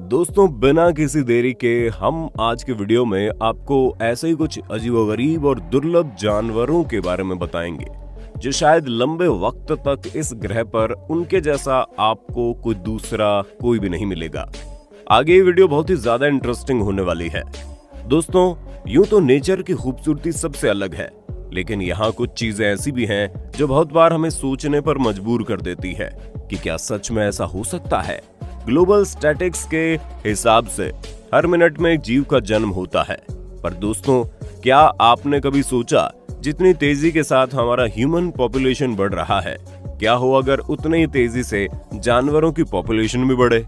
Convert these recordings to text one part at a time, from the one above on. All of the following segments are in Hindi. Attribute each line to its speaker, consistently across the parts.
Speaker 1: दोस्तों, बिना किसी देरी के हम आज के वीडियो में आपको ऐसे ही कुछ अजीबोगरीब और दुर्लभ जानवरों के बारे में बताएंगे जो शायद लंबे वक्त तक इस ग्रह पर उनके जैसा आपको कोई दूसरा कोई भी नहीं मिलेगा। आगे ये वीडियो बहुत ही ज्यादा इंटरेस्टिंग होने वाली है। दोस्तों, यूं तो नेचर की खूबसूरती सबसे अलग है, लेकिन यहाँ कुछ चीजें ऐसी भी हैं जो बहुत बार हमें सोचने पर मजबूर कर देती है कि क्या सच में ऐसा हो सकता है। ग्लोबल स्टैटिक्स के हिसाब से हर मिनट में एक जीव का जन्म होता है, पर दोस्तों, क्या आपने कभी सोचा जितनी तेजी के साथ हमारा ह्यूमन पॉपुलेशन बढ़ रहा है, क्या हो अगर उतनी ही तेजी से जानवरों की पॉपुलेशन भी बढ़े।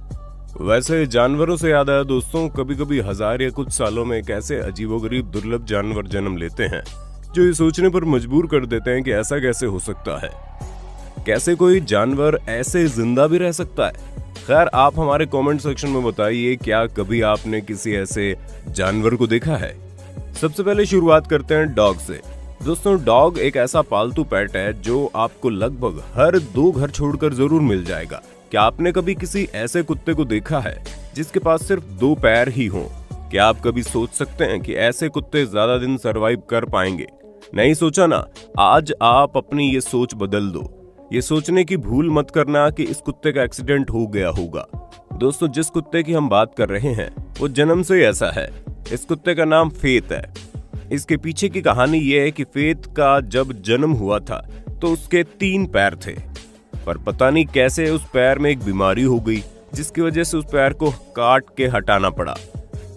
Speaker 1: वैसे जानवरों से याद आया दोस्तों, कभी कभी हजार या कुछ सालों में एक ऐसे अजीबोगरीब दुर्लभ जानवर जन्म लेते हैं जो ये सोचने पर मजबूर कर देते हैं कि ऐसा कैसे हो सकता है। कैसे कोई जानवर ऐसे जिंदा भी रह सकता है। खैर, आप हमारे कमेंट सेक्शन में बताइए, क्या कभी आपने किसी ऐसे जानवर को देखा है। सबसे पहले शुरुआत करते हैं डॉग से। दोस्तों, डॉग एक ऐसा पालतू पेट है जो आपको लगभग हर 2 घर छोड़कर जरूर मिल जाएगा। क्या आपने कभी किसी ऐसे कुत्ते को देखा है जिसके पास सिर्फ 2 पैर ही हों? क्या आप कभी सोच सकते हैं कि ऐसे कुत्ते ज्यादा दिन सरवाइव कर पाएंगे? नहीं सोचा ना? आज आप अपनी ये सोच बदल दो। ये सोचने की भूल मत करना कि इस कुत्ते का एक्सीडेंट हो गया होगा। दोस्तों, जिस कुत्ते की हम बात कर रहे हैं वो जन्म से ऐसा है। इस कुत्ते का नाम फेथ है। इसके पीछे की कहानी ये है कि फेथ का जब जन्म हुआ था तो उसके 3 पैर थे, पर पता नहीं कैसे उस पैर में एक बीमारी हो गई जिसकी वजह से उस पैर को काट के हटाना पड़ा।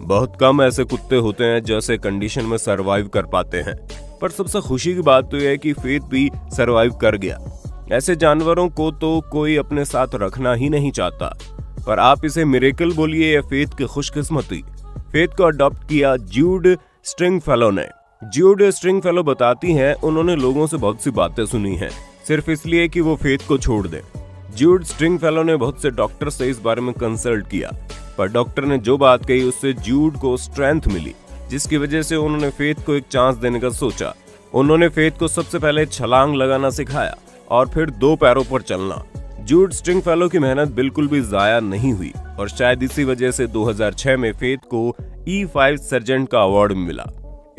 Speaker 1: बहुत कम ऐसे कुत्ते होते हैं जो ऐसे कंडीशन में सरवाइव कर पाते हैं, पर सबसे खुशी की बात तो यह है कि फेथ भी सरवाइव कर गया। ऐसे जानवरों को तो कोई अपने साथ रखना ही नहीं चाहता, पर आप इसे मिरेकल बोलिए या फेथ की खुशकिस्मती। फेथ को अडॉप्ट किया जूड स्ट्रिंगफेलो ने। जूड स्ट्रिंगफेलो बताती हैं उन्होंने लोगों से बहुत सी बातें सुनी हैं, सिर्फ इसलिए कि वो फेथ को छोड़ दें। जूड स्ट्रिंगफेलो ने बहुत से डॉक्टर से इस बारे में कंसल्ट किया, पर डॉक्टर ने जो बात कही उससे जूड को स्ट्रेंथ मिली, जिसकी वजह से उन्होंने फेथ को एक चांस देने का सोचा। उन्होंने फेथ को सबसे पहले छलांग लगाना सिखाया और फिर 2 पैरों पर चलना। जूड स्ट्रिंगफेलो की मेहनत बिल्कुल भी जाया नहीं हुई और शायद इसी वजह से 2006 में फेथ को E5 सर्जेंट का अवार्ड मिला।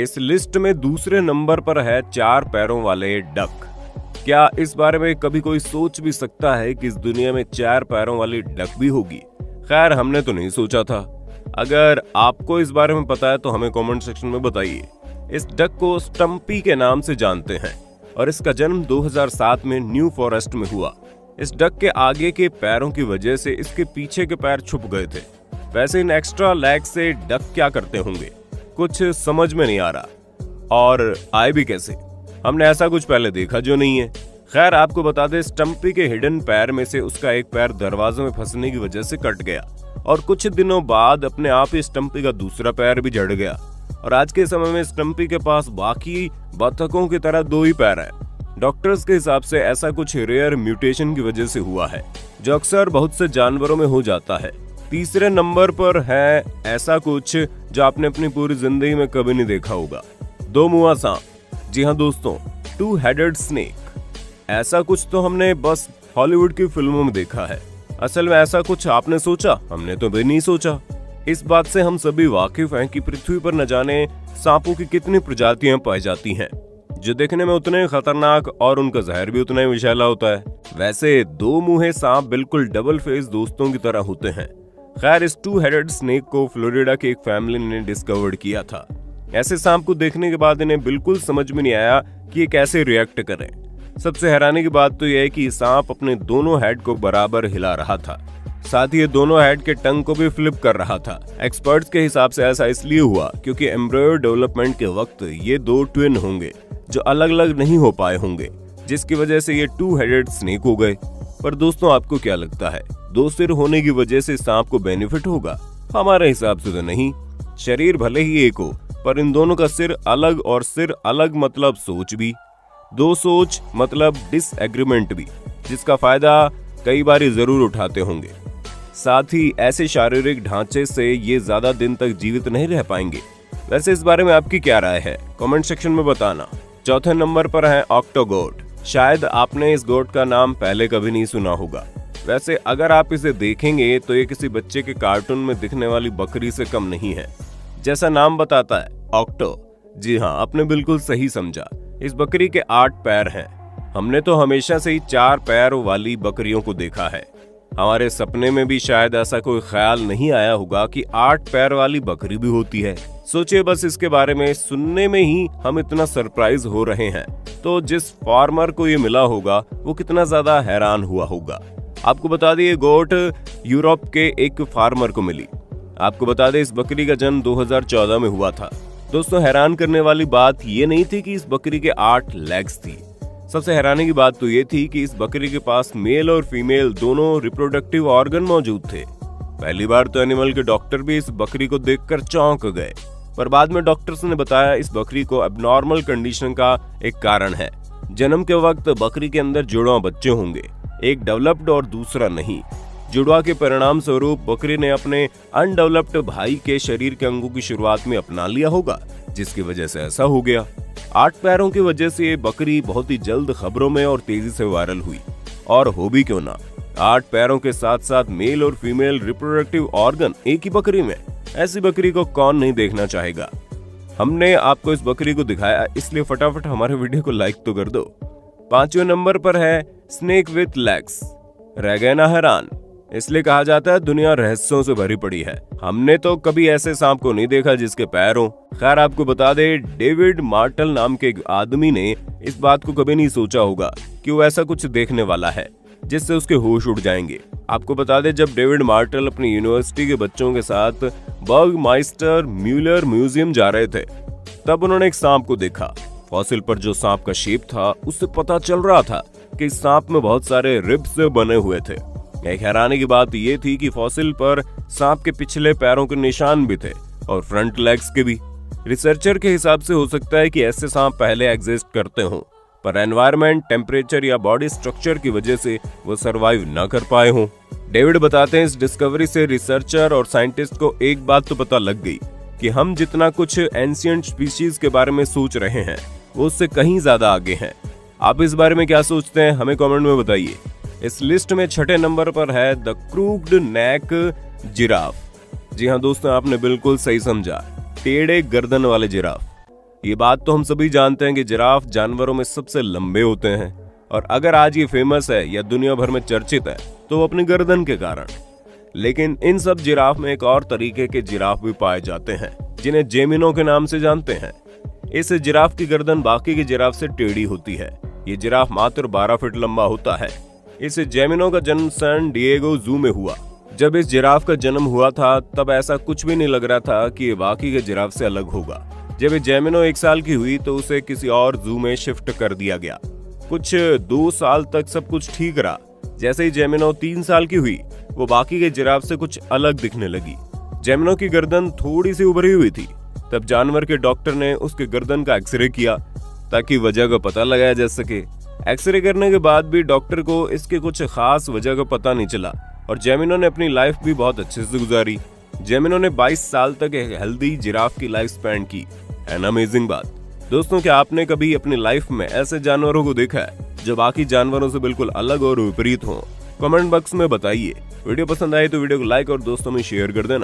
Speaker 1: इस लिस्ट में दूसरे नंबर पर है 4 पैरों वाले डक। क्या इस बारे में कभी कोई सोच भी सकता है कि इस दुनिया में 4 पैरों वाली डक भी होगी? खैर, हमने तो नहीं सोचा था। अगर आपको इस बारे में पता है तो हमें कमेंट सेक्शन में बताइए। इस डक को स्टम्पी के नाम से जानते हैं और इसका जन्म 2007 में न्यू फॉरेस्ट में हुआ। इस डक के आगे के पैरों की वजह से इसके पीछे के पैर छुप गए थे। वैसे इन एक्स्ट्रा लेग से डक क्या करते होंगे, कुछ समझ में नहीं आ रहा, और आए भी कैसे। हमने ऐसा कुछ पहले देखा जो नहीं है। खैर, आपको बता दें, स्टम्पी के हिडन पैर में से उसका एक पैर दरवाजे में फंसने की वजह से कट गया और कुछ दिनों बाद अपने आप ही स्टम्पी का दूसरा पैर भी झड़ गया और आज के समय में स्टम्पी के पास बाकी बतखों की तरह 2 ही पैर हैं। डॉक्टर्स के हिसाब से ऐसा कुछ रेयर म्यूटेशन की वजह से हुआ है जो अक्सर बहुत से जानवरों में हो जाता है। तीसरे नंबर पर है ऐसा कुछ जो आपने अपनी पूरी जिंदगी में कभी नहीं देखा होगा, 2 मुंहा सांप। जी हाँ दोस्तों, 2 हेडेड स्नेक। ऐसा कुछ तो हमने बस हॉलीवुड की फिल्मों में देखा है। असल में ऐसा कुछ आपने सोचा? हमने तो भी नहीं सोचा। इस बात से हम सभी वाकिफ हैं कि पृथ्वी पर न जाने सांपों की कितनी प्रजातियां पाई जाती हैं, जो देखने में उतने खतरनाक और उनका जहर भी उतना ही विषैला होता है। वैसे 2 मुंहे सांप बिल्कुल डबल फेस दोस्तों की तरह होते हैं। खैर, इस 2 हेडेड स्नेक को फ्लोरिडा की एक फैमिली ने डिस्कवर्ड किया था। ऐसे सांप को देखने के बाद इन्हें बिल्कुल समझ में नहीं आया कि ये कैसे रिएक्ट करें। सबसे हैरानी की बात तो यह है कि सांप अपने दोनों हेड को बराबर हिला रहा था, साथ ही ये दोनों हेड के टंग को भी फ्लिप कर रहा था। एक्सपर्ट्स के हिसाब से ऐसा इसलिए हुआ क्योंकि एम्ब्रियो डेवलपमेंट के वक्त ये 2 ट्विन होंगे जो अलग अलग नहीं हो पाए होंगे, जिसकी वजह से ये 2 हेडेड स्नेक हो गए। पर दोस्तों, आपको क्या लगता है, 2 सिर होने की वजह से सांप को बेनिफिट होगा? हमारे हिसाब से तो नहीं। शरीर भले ही एक हो, पर इन दोनों का सिर अलग, और सिर अलग मतलब सोच भी। 2 सोच मतलब डिसएग्रीमेंट भी, जिसका फायदा कई बार जरूर उठाते होंगे। साथ ही ऐसे शारीरिक ढांचे से ये ज्यादा दिन तक जीवित नहीं रह पाएंगे। वैसे इस बारे में आपकी क्या राय है, कमेंट सेक्शन में बताना। चौथे नंबर पर है ऑक्टोगोट। शायद आपने इस गोट का नाम पहले कभी नहीं सुना होगा। वैसे अगर आप इसे देखेंगे तो ये किसी बच्चे के कार्टून में दिखने वाली बकरी से कम नहीं है। जैसा नाम बताता है, ऑक्टो। जी हाँ, आपने बिल्कुल सही समझा। इस बकरी के 8 पैर हैं। हमने तो हमेशा से ही 4 पैर वाली बकरियों को देखा है। हमारे सपने में भी शायद ऐसा कोई ख्याल नहीं आया होगा कि 8 पैर वाली बकरी भी होती है। सोचिए बस, इसके बारे में सुनने में ही हम इतना सरप्राइज हो रहे हैं, तो जिस फार्मर को ये मिला होगा वो कितना ज्यादा हैरान हुआ होगा। आपको बता दें, ये गोट यूरोप के एक फार्मर को मिली। आपको बता दें, इस बकरी का जन्म 2014 में हुआ था। दोस्तों, हैरान करने वाली बात ये नहीं थी कि इस बकरी के 8 लेग्स थी। सबसे हैरानी की बात तो ये थी कि इस बकरी के पास मेल और फीमेल दोनों रिप्रोडक्टिव ऑर्गन मौजूद थे। पहली बार तो एनिमल के डॉक्टर भी इस बकरी को देखकर चौंक गए, पर बाद में डॉक्टर्स ने बताया इस बकरी को एब्नॉर्मल कंडीशन का एक कारण है। जन्म के वक्त बकरी के अंदर जुड़वा बच्चे होंगे, एक डेवलप्ड और दूसरा नहीं। जुड़वा के परिणाम स्वरूप बकरी ने अपने अनडेवलप्ड भाई के शरीर के अंगों की शुरुआत में अपना लिया होगा, जिसकी वजह से ऐसा हो गया। 8 पैरों की वजह से ये बकरी बहुत ही जल्द खबरों में और तेजी से वायरल हुई। और हो भी क्यों ना, 8 पैरों के साथ साथ मेल और फीमेल रिप्रोडक्टिव ऑर्गन एक ही बकरी में, ऐसी बकरी को कौन नहीं देखना चाहेगा। हमने आपको इस बकरी को दिखाया, इसलिए फटाफट हमारे वीडियो को लाइक तो कर दो। 5वें नंबर पर है स्नेक विथ लेग्स। रह गए ना हैरान? इसलिए कहा जाता है दुनिया रहस्यों से भरी पड़ी है। हमने तो कभी ऐसे सांप को नहीं देखा जिसके पैर हो। खैर, आपको बता दे, डेविड मार्टल नाम के एक आदमी ने इस बात को कभी नहीं सोचा होगा कि वो ऐसा कुछ देखने वाला है जिससे उसके होश उड़ जाएंगे। आपको बता दे, जब डेविड मार्टल अपनी यूनिवर्सिटी के बच्चों के साथ बर्गमाइस्टर म्यूलर म्यूजियम जा रहे थे, तब उन्होंने एक सांप को देखा। फॉसिल पर जो सांप का शेप था, उससे पता चल रहा था कि इस सांप में बहुत सारे रिब्स बने हुए थे। एक हैरानी की बात यह थी कि फॉसिल पर सांप के पिछले पैरों के निशान भी थे और फ्रंट लेग्स के भी। रिसर्चर के हिसाब से हो सकता है कि ऐसे सांप पहले एग्जिस्ट करते हों, पर एनवायरनमेंट, टेम्परेचर या बॉडी स्ट्रक्चर की वजह से वो सरवाइव न कर पाए हों। डेविड बताते हैं, इस डिस्कवरी से रिसर्चर और साइंटिस्ट को एक बात तो पता लग गई कि हम जितना कुछ एंशिएंट स्पीशीज के बारे में सोच रहे हैं, वो उससे कहीं ज्यादा आगे हैं। आप इस बारे में क्या सोचते हैं, हमें कमेंट में बताइए। इस लिस्ट में 6ठे नंबर पर है द क्रूक्ड नेक जिराफ। जी हाँ दोस्तों, आपने बिल्कुल सही समझा, टेढ़े गर्दन वाले जिराफ। ये बात तो हम सभी जानते हैं कि जिराफ जानवरों में सबसे लंबे होते हैं, और अगर आज ये फेमस है या दुनिया भर में चर्चित है तो वो अपनी गर्दन के कारण। लेकिन इन सब जिराफ में एक और तरीके के जिराफ भी पाए जाते हैं, जिन्हें जेमिनो के नाम से जानते हैं। इस जिराफ की गर्दन बाकी की जिराफ से टेढ़ी होती है। ये जिराफ मात्र 12 फीट लंबा होता है। इस जेमिनो का जन्म सैन डिएगो जू में हुआ। जब इस जिराफ का जन्म हुआ था तब ऐसा कुछ भी नहीं लग रहा था कि ये बाकी के जिराफ से अलग होगा। जब ये जेमिनो 1 साल की हुई तो उसे किसी और जू में शिफ्ट कर दिया गया। कुछ 2 साल तक सब कुछ ठीक रहा। जैसे ही जेमिनो 3 साल की हुई, वो बाकी के जिराफ से कुछ अलग दिखने लगी। जेमिनो की गर्दन थोड़ी सी उभरी हुई थी। तब जानवर के डॉक्टर ने उसके गर्दन का एक्सरे किया ताकि वजह का पता लगाया जा सके। एक्सरे करने के बाद भी डॉक्टर को इसके कुछ खास वजह का पता नहीं चला और जेमिनो ने अपनी लाइफ भी बहुत अच्छे से गुजारी। जेमिनो ने 22 साल तक एक हेल्दी जिराफ की लाइफ स्पेंड की। एन अमेजिंग बात। दोस्तों, क्या आपने कभी अपनी लाइफ में ऐसे जानवरों को देखा है जो बाकी जानवरों से बिल्कुल अलग और विपरीत हो? कमेंट बॉक्स में बताइए। वीडियो पसंद आए तो वीडियो को लाइक और दोस्तों में शेयर कर देना।